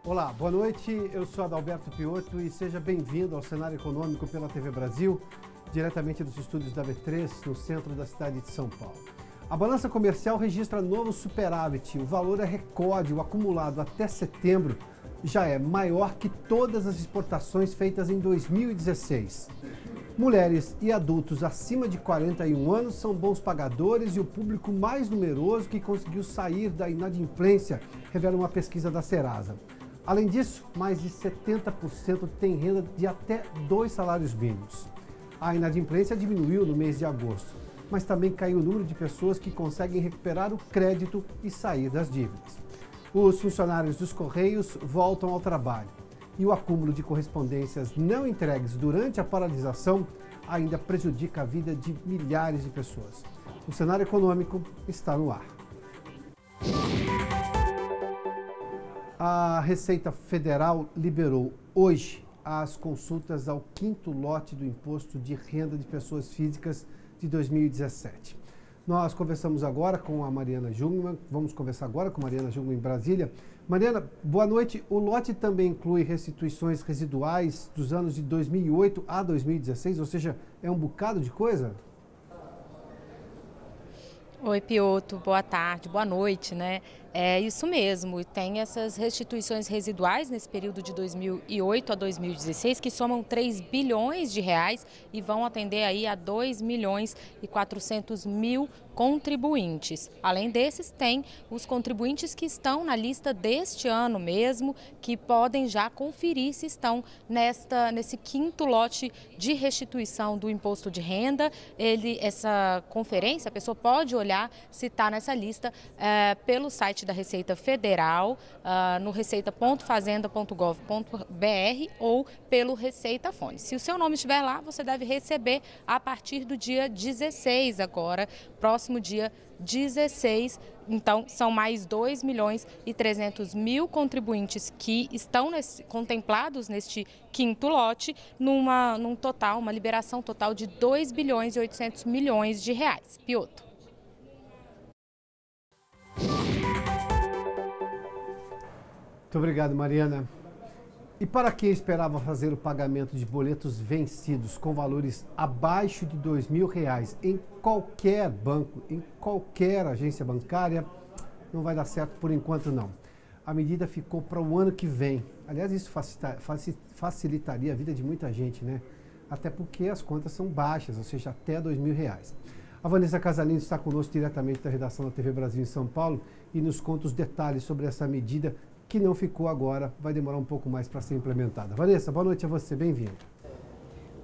Olá, boa noite. Eu sou Adalberto Piotto e seja bem-vindo ao Cenário Econômico pela TV Brasil, diretamente dos estúdios da B3, no centro da cidade de São Paulo. A balança comercial registra novo superávit. O valor é recorde, o acumulado até setembro já é maior que todas as exportações feitas em 2016. Mulheres e adultos acima de 41 anos são bons pagadores e o público mais numeroso que conseguiu sair da inadimplência, revela uma pesquisa da Serasa. Além disso, mais de 70% têm renda de até 2 salários mínimos. A inadimplência diminuiu no mês de agosto, mas também caiu o número de pessoas que conseguem recuperar o crédito e sair das dívidas. Os funcionários dos Correios voltam ao trabalho e o acúmulo de correspondências não entregues durante a paralisação ainda prejudica a vida de milhares de pessoas. O cenário econômico está no ar. A Receita Federal liberou hoje as consultas ao 5º lote do Imposto de Renda de Pessoas Físicas de 2017. Nós conversamos agora com a Mariana Jungmann, vamos conversar agora com a Mariana Jungmann em Brasília. Mariana, boa noite. O lote também inclui restituições residuais dos anos de 2008 a 2016, ou seja, é um bocado de coisa? Oi, Piotto, boa tarde, boa noite, né? É isso mesmo, tem essas restituições residuais nesse período de 2008 a 2016 que somam 3 bilhões de reais e vão atender aí a 2 milhões e 400 mil contribuintes. Além desses, tem os contribuintes que estão na lista deste ano mesmo, que podem já conferir se estão nesse 5º lote de restituição do imposto de renda. Essa conferência, a pessoa pode olhar se está nessa lista pelo site da Receita Federal, no receita.fazenda.gov.br ou pelo Receita Fone. Se o seu nome estiver lá, você deve receber a partir do dia 16 agora, próximo dia 16. Então, são mais 2 milhões e 300 mil contribuintes que estão contemplados neste 5º lote, num total, uma liberação total de 2 bilhões e 800 milhões de reais. Piotto. Muito obrigado, Mariana. E para quem esperava fazer o pagamento de boletos vencidos com valores abaixo de R$ 2.000 em qualquer banco, em qualquer agência bancária, não vai dar certo por enquanto não. A medida ficou para o ano que vem. Aliás, isso facilitaria a vida de muita gente, né? Até porque as contas são baixas, ou seja, até R$ 2.000. A Vanessa Casalino está conosco diretamente da redação da TV Brasil em São Paulo e nos conta os detalhes sobre essa medida que não ficou agora, vai demorar um pouco mais para ser implementada. Vanessa, boa noite a você, bem-vinda.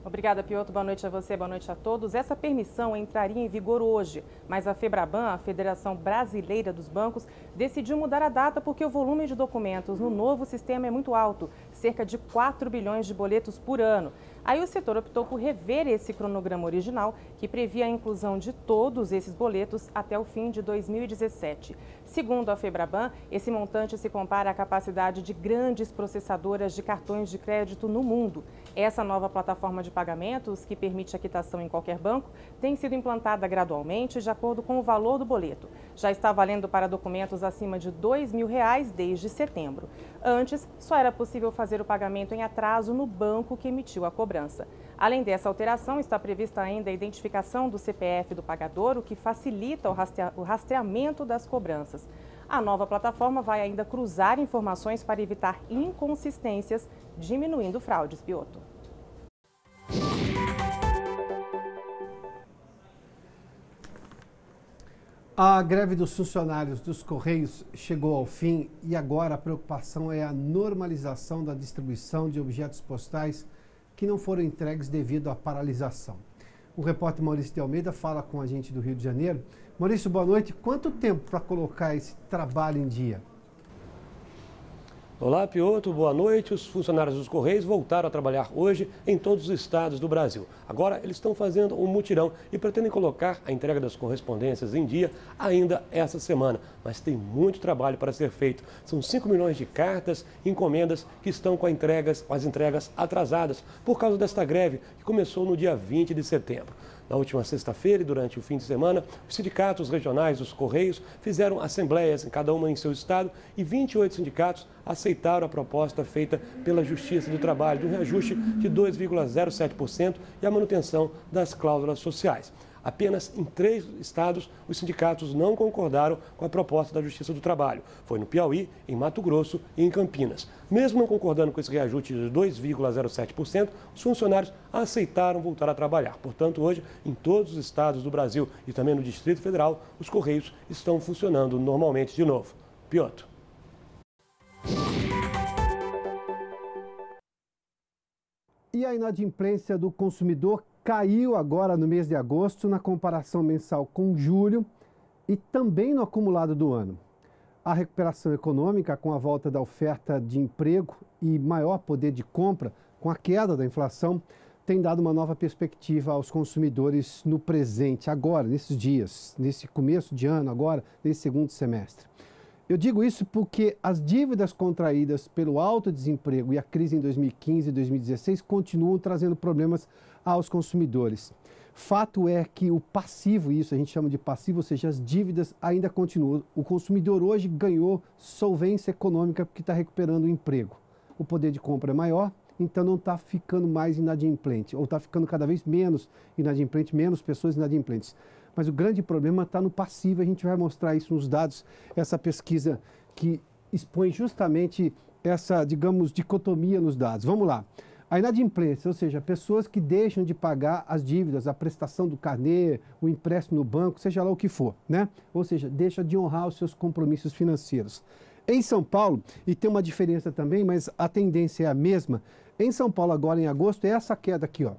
Obrigada, Piotto. Boa noite a você, boa noite a todos. Essa permissão entraria em vigor hoje, mas a Febraban, a Federação Brasileira dos Bancos, decidiu mudar a data porque o volume de documentos no novo sistema é muito alto, cerca de 4 bilhões de boletos por ano. Aí o setor optou por rever esse cronograma original, que previa a inclusão de todos esses boletos até o fim de 2017. Segundo a Febraban, esse montante se compara à capacidade de grandes processadoras de cartões de crédito no mundo. Essa nova plataforma de pagamentos, que permite a quitação em qualquer banco, tem sido implantada gradualmente de acordo com o valor do boleto. Já está valendo para documentos acima de R$ 2.000 desde setembro. Antes, só era possível fazer o pagamento em atraso no banco que emitiu a cobrança. Além dessa alteração, está prevista ainda a identificação do CPF do pagador, o que facilita o rastreamento das cobranças. A nova plataforma vai ainda cruzar informações para evitar inconsistências, diminuindo fraudes, Piotto. A greve dos funcionários dos Correios chegou ao fim e agora a preocupação é a normalização da distribuição de objetos postais que não foram entregues devido à paralisação. O repórter Maurício de Almeida fala com a gente do Rio de Janeiro. Maurício, boa noite. Quanto tempo para colocar esse trabalho em dia? Olá, Piotr, boa noite. Os funcionários dos Correios voltaram a trabalhar hoje em todos os estados do Brasil. Agora, eles estão fazendo um mutirão e pretendem colocar a entrega das correspondências em dia ainda essa semana. Mas tem muito trabalho para ser feito. São 5 milhões de cartas e encomendas que estão com as entregas atrasadas por causa desta greve que começou no dia 20 de setembro. Na última sexta-feira e durante o fim de semana, os sindicatos regionais dos Correios fizeram assembleias, cada uma em seu estado, e 28 sindicatos aceitaram a proposta feita pela Justiça do Trabalho de um reajuste de 2,07% e a manutenção das cláusulas sociais. Apenas em 3 estados, os sindicatos não concordaram com a proposta da Justiça do Trabalho. Foi no Piauí, em Mato Grosso e em Campinas. Mesmo não concordando com esse reajuste de 2,07%, os funcionários aceitaram voltar a trabalhar. Portanto, hoje, em todos os estados do Brasil e também no Distrito Federal, os Correios estão funcionando normalmente de novo. Piotr. E a inadimplência do consumidor caiu agora no mês de agosto na comparação mensal com julho e também no acumulado do ano. A recuperação econômica com a volta da oferta de emprego e maior poder de compra com a queda da inflação tem dado uma nova perspectiva aos consumidores no presente, agora, nesses dias, nesse começo de ano, agora, nesse segundo semestre. Eu digo isso porque as dívidas contraídas pelo alto desemprego e a crise em 2015 e 2016 continuam trazendo problemas aos consumidores. Fato é que o passivo, isso a gente chama de passivo, ou seja, as dívidas ainda continuam. O consumidor hoje ganhou solvência econômica porque está recuperando o emprego. O poder de compra é maior, então não está ficando mais inadimplente, ou está ficando cada vez menos inadimplente, menos pessoas inadimplentes. Mas o grande problema está no passivo, a gente vai mostrar isso nos dados, essa pesquisa que expõe justamente essa, digamos, dicotomia nos dados. Vamos lá. A inadimplência, ou seja, pessoas que deixam de pagar as dívidas, a prestação do carnê, o empréstimo no banco, seja lá o que for, né? Ou seja, deixa de honrar os seus compromissos financeiros. Em São Paulo, e tem uma diferença também, mas a tendência é a mesma, em São Paulo agora em agosto é essa queda aqui, ó,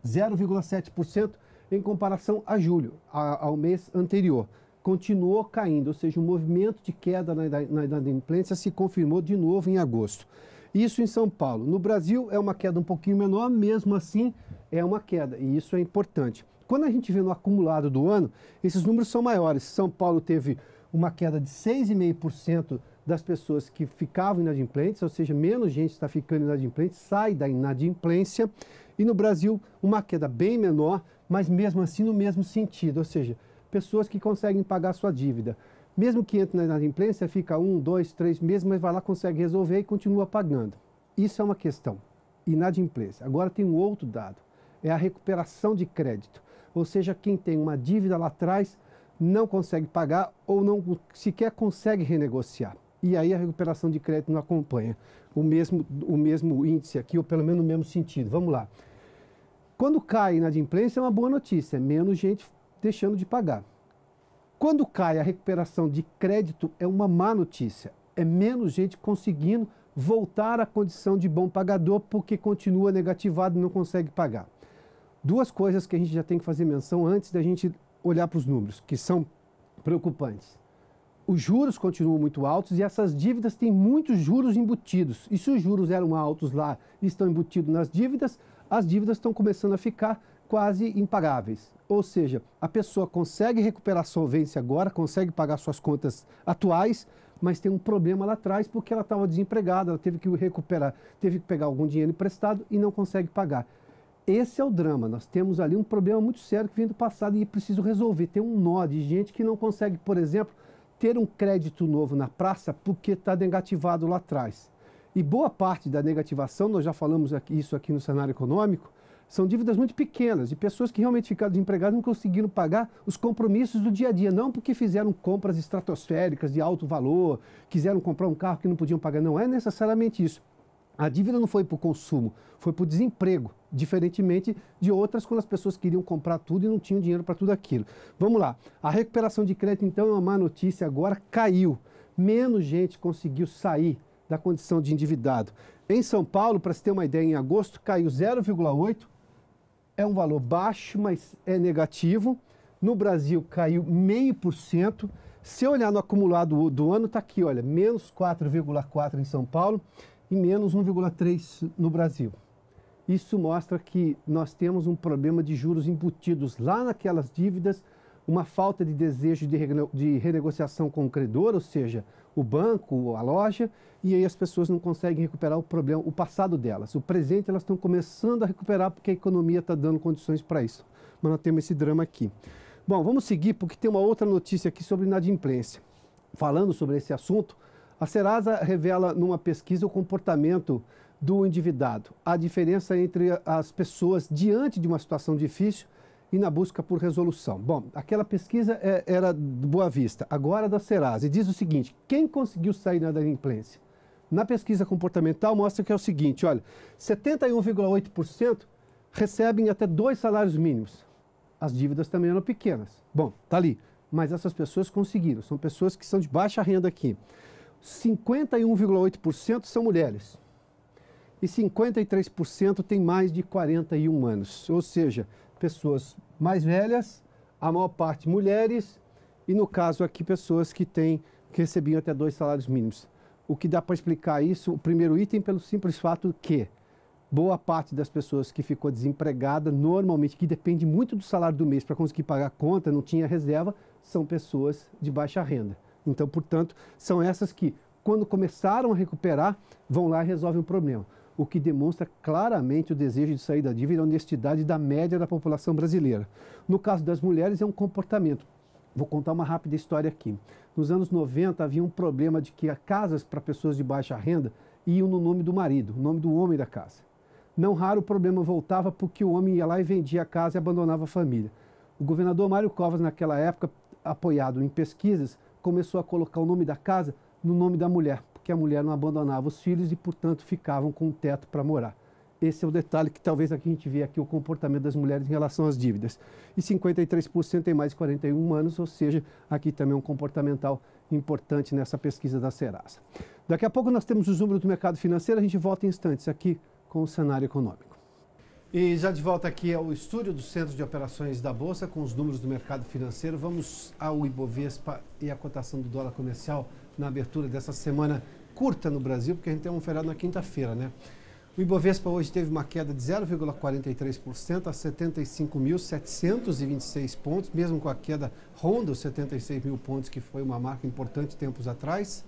0,7%. Em comparação a julho, ao mês anterior, continuou caindo, ou seja, o movimento de queda na inadimplência se confirmou de novo em agosto. Isso em São Paulo. No Brasil é uma queda um pouquinho menor, mesmo assim é uma queda, e isso é importante. Quando a gente vê no acumulado do ano, esses números são maiores. São Paulo teve uma queda de 6,5% das pessoas que ficavam inadimplentes, ou seja, menos gente está ficando inadimplente, sai da inadimplência. E no Brasil, uma queda bem menor, mas mesmo assim no mesmo sentido, ou seja, pessoas que conseguem pagar sua dívida. Mesmo que entre na inadimplência, fica 1, 2, 3 meses, mas vai lá, consegue resolver e continua pagando. Isso é uma questão, inadimplência. Agora tem um outro dado, é a recuperação de crédito. Ou seja, quem tem uma dívida lá atrás não consegue pagar ou não sequer consegue renegociar. E aí a recuperação de crédito não acompanha o mesmo índice aqui, ou pelo menos no mesmo sentido. Vamos lá. Quando cai a inadimplência é uma boa notícia, é menos gente deixando de pagar. Quando cai a recuperação de crédito é uma má notícia, é menos gente conseguindo voltar à condição de bom pagador porque continua negativado e não consegue pagar. Duas coisas que a gente já tem que fazer menção antes da gente olhar para os números, que são preocupantes. Os juros continuam muito altos e essas dívidas têm muitos juros embutidos. E se os juros eram altos lá e estão embutidos nas dívidas, as dívidas estão começando a ficar quase impagáveis. Ou seja, a pessoa consegue recuperar a solvência agora, consegue pagar suas contas atuais, mas tem um problema lá atrás porque ela estava desempregada, ela teve que recuperar, teve que pegar algum dinheiro emprestado e não consegue pagar. Esse é o drama, nós temos ali um problema muito sério que vem do passado e é preciso resolver. Tem um nó de gente que não consegue, por exemplo, ter um crédito novo na praça porque está negativado lá atrás. E boa parte da negativação, nós já falamos isso aqui no cenário econômico, são dívidas muito pequenas, de pessoas que realmente ficaram desempregadas e não conseguiram pagar os compromissos do dia a dia, não porque fizeram compras estratosféricas de alto valor, quiseram comprar um carro que não podiam pagar, não é necessariamente isso. A dívida não foi para o consumo, foi para o desemprego, diferentemente de outras quando as pessoas queriam comprar tudo e não tinham dinheiro para tudo aquilo. Vamos lá, a recuperação de crédito então é uma má notícia, agora caiu, menos gente conseguiu sair da condição de endividado. Em São Paulo, para se ter uma ideia, em agosto caiu 0,8%, é um valor baixo, mas é negativo. No Brasil caiu 0,5%, Se eu olhar no acumulado do ano, está aqui, olha, menos 4,4 em São Paulo e menos 1,3 no Brasil. Isso mostra que nós temos um problema de juros embutidos lá naquelas dívidas, uma falta de desejo de renegociação com o credor, ou seja, o banco, a loja, e aí as pessoas não conseguem recuperar o passado delas. O presente elas estão começando a recuperar porque a economia está dando condições para isso. Mas nós temos esse drama aqui. Bom, vamos seguir porque tem uma outra notícia aqui sobre inadimplência. Falando sobre esse assunto, a Serasa revela numa pesquisa o comportamento do endividado, a diferença entre as pessoas diante de uma situação difícil e na busca por resolução. Bom, aquela pesquisa era do Boa Vista, agora da Serasa, e diz o seguinte: quem conseguiu sair da inadimplência? Na pesquisa comportamental mostra que é o seguinte, olha, 71,8% recebem até 2 salários mínimos. As dívidas também eram pequenas. Bom, tá ali, mas essas pessoas conseguiram, são pessoas que são de baixa renda aqui. 51,8% são mulheres. E 53% têm mais de 41 anos, ou seja, pessoas mais velhas, a maior parte mulheres, e no caso aqui pessoas que recebiam até 2 salários mínimos. O que dá para explicar isso, o primeiro item, pelo simples fato que boa parte das pessoas que ficou desempregada, normalmente, que depende muito do salário do mês para conseguir pagar a conta, não tinha reserva, são pessoas de baixa renda. Então, portanto, são essas que, quando começaram a recuperar, vão lá e resolvem o problema. O que demonstra claramente o desejo de sair da dívida e a honestidade da média da população brasileira. No caso das mulheres, é um comportamento. Vou contar uma rápida história aqui. Nos anos 90, havia um problema de que casas para pessoas de baixa renda iam no nome do marido, no nome do homem da casa. Não raro o problema voltava porque o homem ia lá e vendia a casa e abandonava a família. O governador Mário Covas, naquela época, apoiado em pesquisas, começou a colocar o nome da casa no nome da mulher, porque a mulher não abandonava os filhos e, portanto, ficavam com um teto para morar. Esse é o detalhe que talvez aqui a gente vê aqui o comportamento das mulheres em relação às dívidas. E 53% tem mais de 41 anos, ou seja, aqui também é um comportamental importante nessa pesquisa da Serasa. Daqui a pouco nós temos os números do mercado financeiro, a gente volta em instantes aqui com o cenário econômico. E já de volta aqui ao estúdio do Centro de Operações da Bolsa com os números do mercado financeiro. Vamos ao Ibovespa e a cotação do dólar comercial na abertura dessa semana curta no Brasil, porque a gente tem um feriado na quinta-feira, né? O Ibovespa hoje teve uma queda de 0,43% a 75.726 pontos, mesmo com a queda ronda os 76 mil pontos, que foi uma marca importante tempos atrás.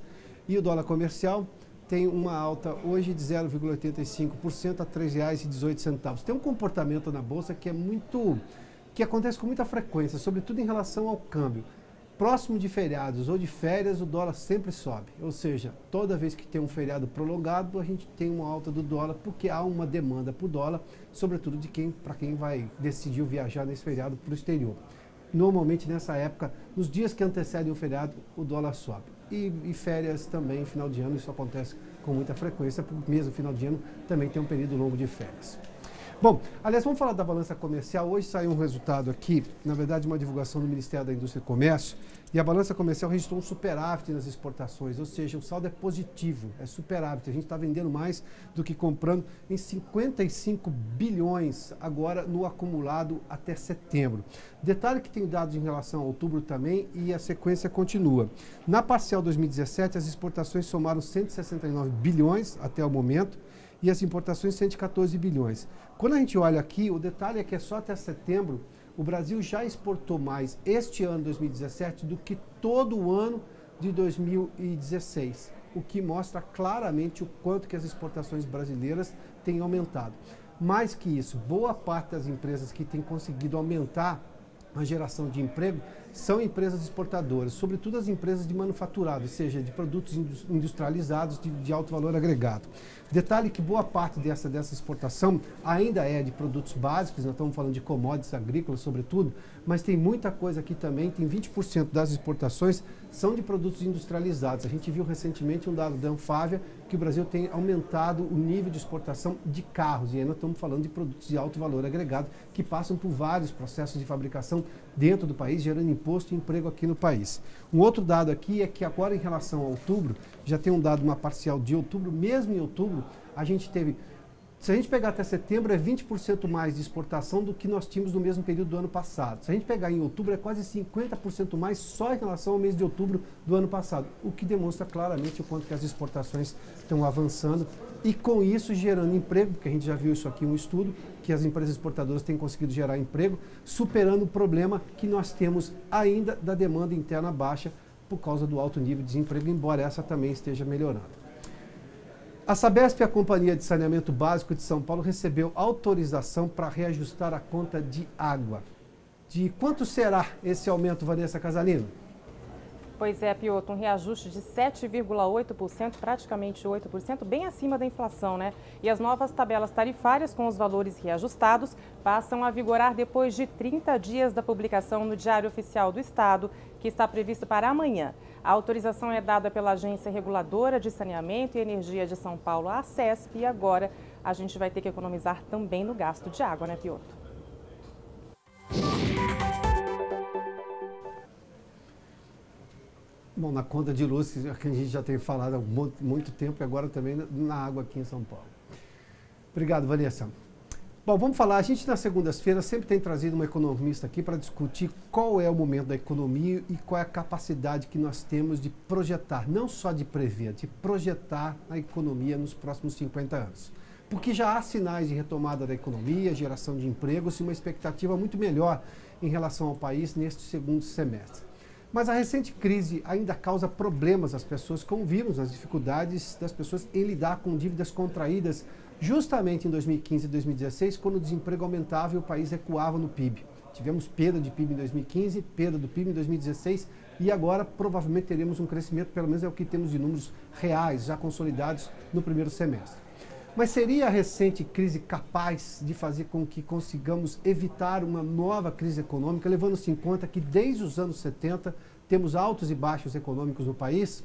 E o dólar comercial tem uma alta hoje de 0,85% a R$ 3,18. Tem um comportamento na Bolsa que acontece com muita frequência, sobretudo em relação ao câmbio. Próximo de feriados ou de férias, o dólar sempre sobe. Ou seja, toda vez que tem um feriado prolongado, a gente tem uma alta do dólar, porque há uma demanda por dólar, sobretudo para quem vai decidir viajar nesse feriado para o exterior. Normalmente, nessa época, nos dias que antecedem o feriado, o dólar sobe. E férias também, final de ano, isso acontece com muita frequência, porque mesmo final de ano também tem um período longo de férias. Bom, aliás, vamos falar da balança comercial. Hoje saiu um resultado aqui, na verdade uma divulgação do Ministério da Indústria e Comércio, e a balança comercial registrou um superávit nas exportações, ou seja, o saldo é positivo, é superávit. A gente está vendendo mais do que comprando em 55 bilhões agora no acumulado até setembro. Detalhe que tem dados em relação a outubro também e a sequência continua. Na parcial 2017, as exportações somaram 169 bilhões até o momento, e as importações 114 bilhões. Quando a gente olha aqui, o detalhe é que é só até setembro, o Brasil já exportou mais este ano, 2017, do que todo o ano de 2016, o que mostra claramente o quanto que as exportações brasileiras têm aumentado. Mais que isso, boa parte das empresas que têm conseguido aumentar a geração de emprego são empresas exportadoras, sobretudo as empresas de manufaturado, ou seja, de produtos industrializados de alto valor agregado. Detalhe que boa parte dessa exportação ainda é de produtos básicos, nós estamos falando de commodities agrícolas sobretudo, mas tem muita coisa aqui também, tem 20% das exportações são de produtos industrializados. A gente viu recentemente um dado da Anfávia que o Brasil tem aumentado o nível de exportação de carros, e aí nós estamos falando de produtos de alto valor agregado que passam por vários processos de fabricação dentro do país, gerando imposto e emprego aqui no país. Um outro dado aqui é que agora em relação a outubro, já tem um dado, uma parcial de outubro, mesmo em outubro, a gente teve Se a gente pegar até setembro, é 20% mais de exportação do que nós tínhamos no mesmo período do ano passado. Se a gente pegar em outubro, é quase 50% mais só em relação ao mês de outubro do ano passado, o que demonstra claramente o quanto que as exportações estão avançando e com isso gerando emprego, porque a gente já viu isso aqui em um estudo, que as empresas exportadoras têm conseguido gerar emprego, superando o problema que nós temos ainda da demanda interna baixa por causa do alto nível de desemprego, embora essa também esteja melhorando. A Sabesp, a Companhia de Saneamento Básico de São Paulo, recebeu autorização para reajustar a conta de água. De quanto será esse aumento, Vanessa Casalino? Pois é, Piotr, um reajuste de 7,8%, praticamente 8%, bem acima da inflação, né? E as novas tabelas tarifárias com os valores reajustados passam a vigorar depois de 30 dias da publicação no Diário Oficial do Estado, que está previsto para amanhã. A autorização é dada pela Agência Reguladora de Saneamento e Energia de São Paulo, a ACESP, e agora a gente vai ter que economizar também no gasto de água, né, Piotr? Bom, na conta de luz, que a gente já tem falado há muito tempo, e agora também na água aqui em São Paulo. Obrigado, Vanessa. Bom, vamos falar, a gente nas segundas-feiras sempre tem trazido uma economista aqui para discutir qual é o momento da economia e qual é a capacidade que nós temos de projetar, não só de prever, de projetar a economia nos próximos 50 anos. Porque já há sinais de retomada da economia, geração de empregos e uma expectativa muito melhor em relação ao país neste segundo semestre. Mas a recente crise ainda causa problemas às pessoas com o vírus, as dificuldades das pessoas em lidar com dívidas contraídas justamente em 2015 e 2016, quando o desemprego aumentava e o país recuava no PIB. Tivemos perda de PIB em 2015, perda do PIB em 2016 e agora provavelmente teremos um crescimento, pelo menos é o que temos de números reais, já consolidados no primeiro semestre. Mas seria a recente crise capaz de fazer com que consigamos evitar uma nova crise econômica, levando-se em conta que desde os anos 70 temos altos e baixos econômicos no país?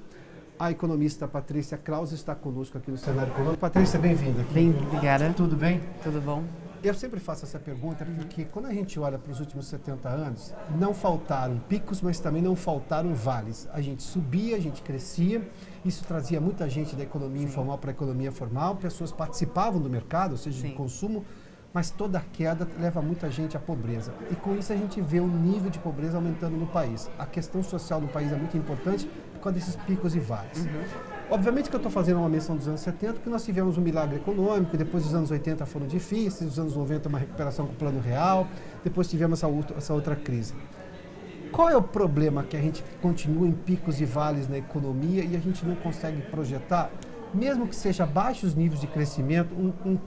A economista Patrícia Krause está conosco aqui no Cenário Econômico. Patrícia, bem-vinda. Bem, obrigada. Tudo bem? Tudo bom. Eu sempre faço essa pergunta porque quando a gente olha para os últimos 70 anos, não faltaram picos, mas também não faltaram vales. A gente subia, a gente crescia, isso trazia muita gente da economia informal para a economia formal, pessoas participavam do mercado, ou seja, de consumo, mas toda queda leva muita gente à pobreza. E com isso a gente vê o nível de pobreza aumentando no país. A questão social no país é muito importante por causa desses picos e vales. Obviamente que eu estou fazendo uma menção dos anos 70, porque nós tivemos um milagre econômico, depois os anos 80 foram difíceis, os anos 90 uma recuperação com o Plano Real, depois tivemos essa outra crise. Qual é o problema que a gente continua em picos e vales na economia e a gente não consegue projetar, mesmo que seja baixos níveis de crescimento,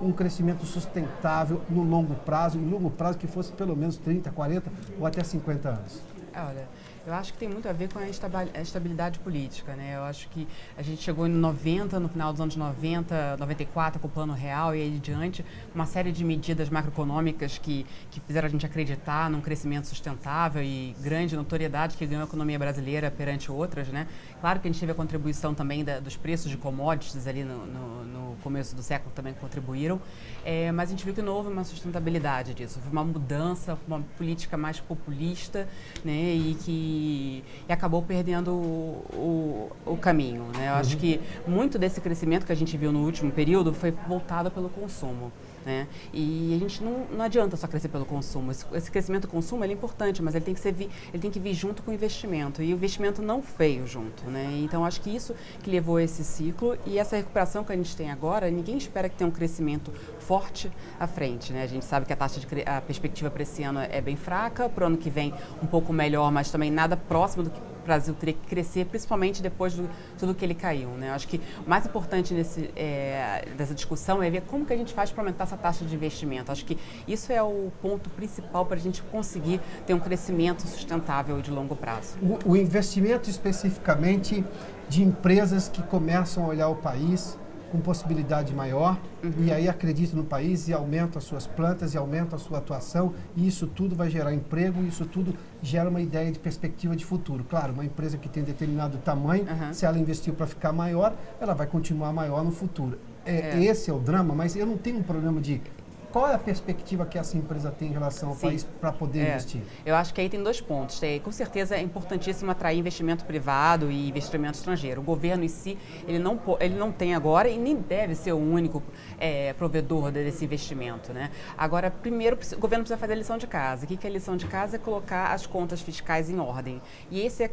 um crescimento sustentável no longo prazo, em longo prazo que fosse pelo menos 30, 40 ou até 50 anos? Olha, eu acho que tem muito a ver com a estabilidade política, né? Eu acho que a gente chegou em 90, no final dos anos 90, 94, com o Plano Real e aí diante, uma série de medidas macroeconômicas que fizeram a gente acreditar num crescimento sustentável e grande notoriedade que ganhou a economia brasileira perante outras, né? Claro que a gente teve a contribuição também dos preços de commodities ali no começo do século também contribuíram, mas a gente viu que não houve uma sustentabilidade disso, houve uma mudança, uma política mais populista, né? E acabou perdendo o caminho, né? Eu acho que muito desse crescimento que a gente viu no último período foi voltado pelo consumo, né? E a gente não adianta só crescer pelo consumo. Esse crescimento do consumo ele é importante, mas ele tem que vir junto com o investimento. E o investimento não veio junto, né? Então acho que isso que levou a esse ciclo e essa recuperação que a gente tem agora, ninguém espera que tenha um crescimento forte à frente, né? A gente sabe que a perspectiva para esse ano é bem fraca, para o ano que vem um pouco melhor, mas também nada próximo do que o Brasil teria que crescer, principalmente depois de tudo que ele caiu, né? Acho que o mais importante dessa discussão é ver como que a gente faz para aumentar essa taxa de investimento. Acho que isso é o ponto principal para a gente conseguir ter um crescimento sustentável de longo prazo. O investimento especificamente de empresas que começam a olhar o país com possibilidade maior e aí acreditam no país e aumentam as suas plantas e aumentam a sua atuação e isso tudo vai gerar emprego e isso tudo gera uma ideia de perspectiva de futuro. Claro, uma empresa que tem determinado tamanho, se ela investiu para ficar maior, ela vai continuar maior no futuro. Esse é o drama, mas eu não tenho um problema de Qual é a perspectiva que essa empresa tem em relação ao país para poder investir? Eu acho que aí tem 2 pontos. Com certeza é importantíssimo atrair investimento privado e investimento estrangeiro. O governo em si, ele não tem agora e nem deve ser o único provedor desse investimento, né? Agora, primeiro, o governo precisa fazer a lição de casa. O que é a lição de casa? É colocar as contas fiscais em ordem. E essa é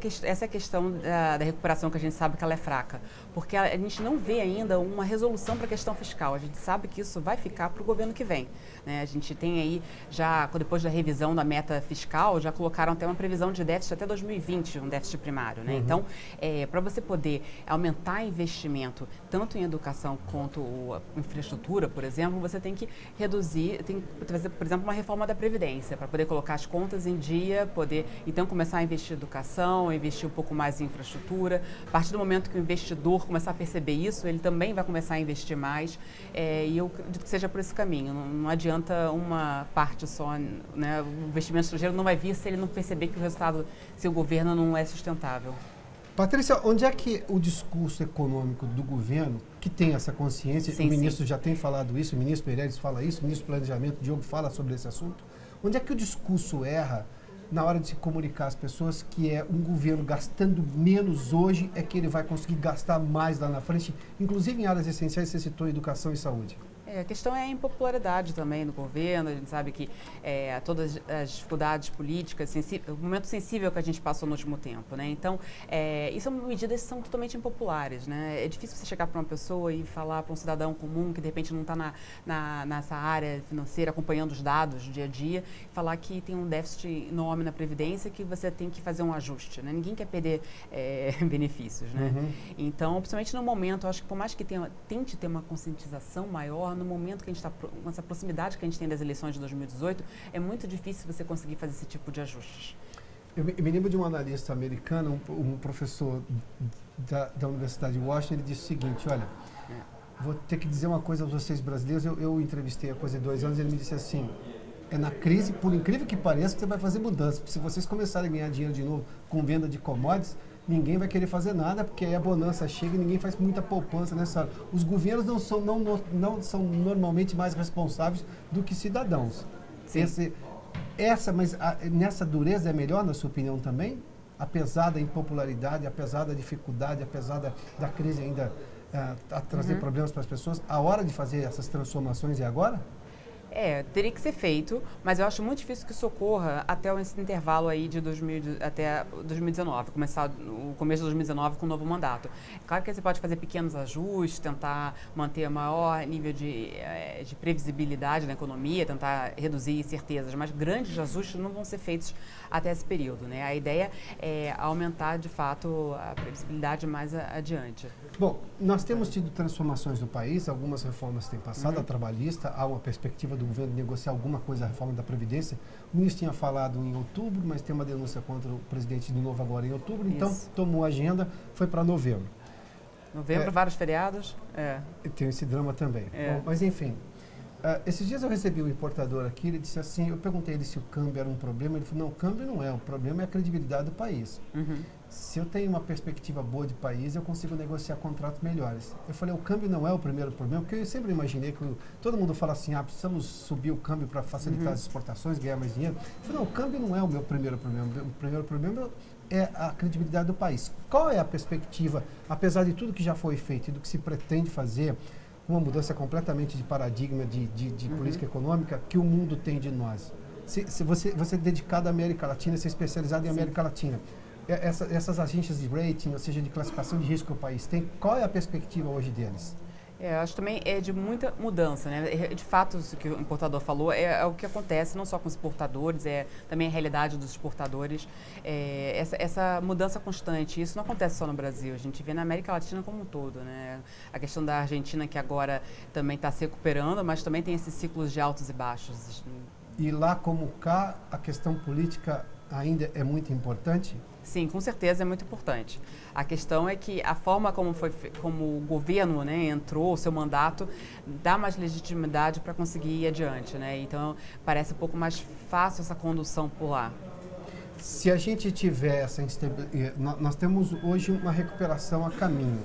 a questão da recuperação, que a gente sabe que ela é fraca. Porque a gente não vê ainda uma resolução para a questão fiscal. A gente sabe que isso vai ficar para o governo que vem. Né? A gente tem aí, já depois da revisão da meta fiscal, já colocaram até uma previsão de déficit até 2020, um déficit primário. Né? Então, para você poder aumentar investimento, tanto em educação quanto infraestrutura, por exemplo, você tem que reduzir, tem que fazer, por exemplo, uma reforma da Previdência, para poder colocar as contas em dia, poder, então, começar a investir em educação, investir um pouco mais em infraestrutura. A partir do momento que o investidor começar a perceber isso, ele também vai começar a investir mais, e eu acredito que seja por esse caminho. Não adianta uma parte só, né? O investimento estrangeiro não vai vir se ele não perceber que o resultado, se o governo não é sustentável. Patrícia, onde é que o discurso econômico do governo, que tem essa consciência, o ministro já tem falado isso, o ministro Meirelles fala isso, o ministro do Planejamento, Diogo, fala sobre esse assunto, onde é que o discurso erra na hora de se comunicar às pessoas que é um governo gastando menos hoje é que ele vai conseguir gastar mais lá na frente, inclusive em áreas essenciais, você citou educação e saúde? A questão é a impopularidade também do governo. A gente sabe que todas as dificuldades políticas, o momento sensível que a gente passou no último tempo, né? Então, isso são medidas que são totalmente impopulares, né? É difícil você chegar para uma pessoa e falar para um cidadão comum que de repente não está nessa área financeira acompanhando os dados do dia a dia, falar que tem um déficit enorme na Previdência que você tem que fazer um ajuste, né? Ninguém quer perder benefícios, né? Então, principalmente no momento, eu acho que por mais que tente ter uma conscientização maior, no momento que a gente está, com essa proximidade que a gente tem das eleições de 2018, é muito difícil você conseguir fazer esse tipo de ajustes. Eu me lembro de um analista americano, um professor da Universidade de Washington, ele disse o seguinte, olha, vou ter que dizer uma coisa a vocês brasileiros, eu entrevistei há coisa de 2 anos, ele me disse assim, é na crise, por incrível que pareça, que você vai fazer mudança, porque se vocês começarem a ganhar dinheiro de novo com venda de commodities, ninguém vai querer fazer nada, porque aí a bonança chega e ninguém faz muita poupança nessa hora. Os governos não são normalmente mais responsáveis do que cidadãos. Mas nessa dureza é melhor, na sua opinião, também? Apesar da impopularidade, apesar da dificuldade, apesar da crise ainda trazer problemas para as pessoas, a hora de fazer essas transformações é agora? Teria que ser feito, mas eu acho muito difícil que isso ocorra até esse intervalo aí de até 2019, começar o começo de 2019 com um novo mandato. Claro que você pode fazer pequenos ajustes, tentar manter maior nível de previsibilidade na economia, tentar reduzir incertezas, mas grandes ajustes não vão ser feitos até esse período, né? A ideia é aumentar, de fato, a previsibilidade mais adiante. Bom, nós temos tido transformações no país, algumas reformas têm passado, a trabalhista, há uma perspectiva do governo de negociar alguma coisa, a reforma da Previdência. O ministro tinha falado em outubro, mas tem uma denúncia contra o presidente de novo agora em outubro, então tomou a agenda, foi para novembro. Novembro, vários feriados. Tem esse drama também. Bom, mas enfim, esses dias eu recebi um importador aqui, ele disse assim, eu perguntei ele se o câmbio era um problema, ele falou, não, o câmbio não é, o problema é a credibilidade do país. Se eu tenho uma perspectiva boa de país, eu consigo negociar contratos melhores. Eu falei, o câmbio não é o primeiro problema, porque eu sempre imaginei que todo mundo fala assim, precisamos subir o câmbio para facilitar as exportações, ganhar mais dinheiro. Eu falei, não, o câmbio não é o meu primeiro problema, o primeiro problema é a credibilidade do país. Qual é a perspectiva, apesar de tudo que já foi feito e do que se pretende fazer, uma mudança completamente de paradigma de política econômica que o mundo tem de nós? Se você é dedicado à América Latina, você é especializado em América Latina, essas agências de rating, ou seja, de classificação de risco que o país tem, qual é a perspectiva hoje deles? Acho também é de muita mudança, né? De fato, isso que o importador falou é o que acontece não só com os exportadores, é também a realidade dos exportadores. Essa mudança constante, isso não acontece só no Brasil, a gente vê na América Latina como um todo, né? A questão da Argentina, que agora também está se recuperando, mas também tem esses ciclos de altos e baixos. E lá como cá, a questão política ainda é muito importante? Sim, com certeza é muito importante. A questão é que a forma como o governo, né, entrou, o seu mandato, dá mais legitimidade para conseguir ir adiante, né? Então, parece um pouco mais fácil essa condução por lá. Se a gente tiver essa instabilidade, nós temos hoje uma recuperação a caminho.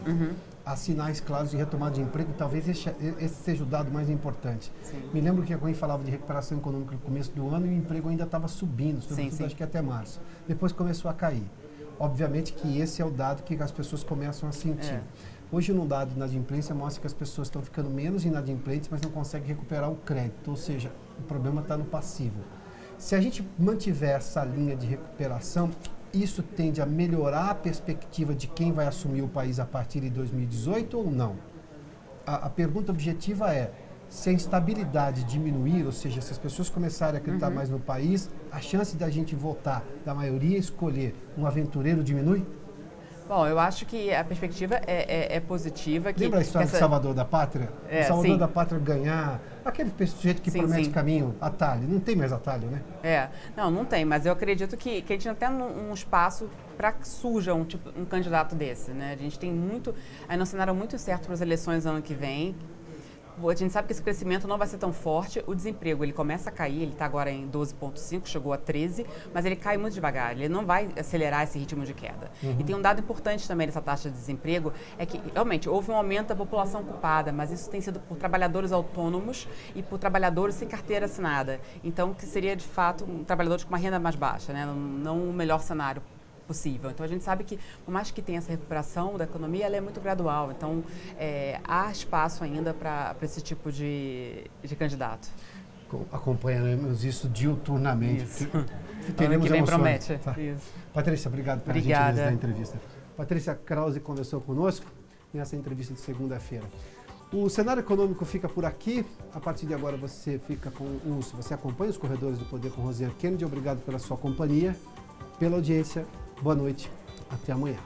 há sinais claros de retomada de emprego, talvez esse seja o dado mais importante. Sim. Me lembro que alguém falava de recuperação econômica no começo do ano e o emprego ainda estava subindo, sobretudo acho que até março. Depois começou a cair. Obviamente que esse é o dado que as pessoas começam a sentir. Hoje, um dado de inadimplência mostra que as pessoas estão ficando menos inadimplentes, mas não conseguem recuperar o crédito, ou seja, o problema está no passivo. Se a gente mantiver essa linha de recuperação, isso tende a melhorar a perspectiva de quem vai assumir o país a partir de 2018 ou não? A pergunta objetiva é, se a instabilidade diminuir, ou seja, se as pessoas começarem a acreditar mais no país, a chance da gente votar, da maioria escolher um aventureiro diminui? Bom, eu acho que a perspectiva é positiva. Lembra a história do Salvador da Pátria? O Salvador da Pátria ganhar, aquele sujeito que promete caminho, atalho. Não tem mais atalho, né? Não tem, mas eu acredito que a gente não tem um espaço para que surja um candidato desse, né? A gente tem aí um cenário muito certo para as eleições ano que vem. A gente sabe que esse crescimento não vai ser tão forte. O desemprego, ele começa a cair, ele está agora em 12,5, chegou a 13, mas ele cai muito devagar, ele não vai acelerar esse ritmo de queda. E tem um dado importante também dessa taxa de desemprego, é que realmente houve um aumento da população ocupada, mas isso tem sido por trabalhadores autônomos e por trabalhadores sem carteira assinada. Então, que seria de fato trabalhadores com uma renda mais baixa, né? Não o melhor cenário possível. Então, a gente sabe que, por mais que tenha essa recuperação da economia, ela é muito gradual. Então, há espaço ainda para esse tipo de candidato. Acompanhamos isso diuturnamente. Isso. Teremos que vem emoções. promete. Tá. Isso. Patrícia, obrigado pela gentileza da entrevista. Patrícia Krause conversou conosco nessa entrevista de segunda-feira. O cenário econômico fica por aqui. A partir de agora você você acompanha os Corredores do Poder com Rosiane Kennedy. Obrigado pela sua companhia, pela audiência. Boa noite. Até amanhã.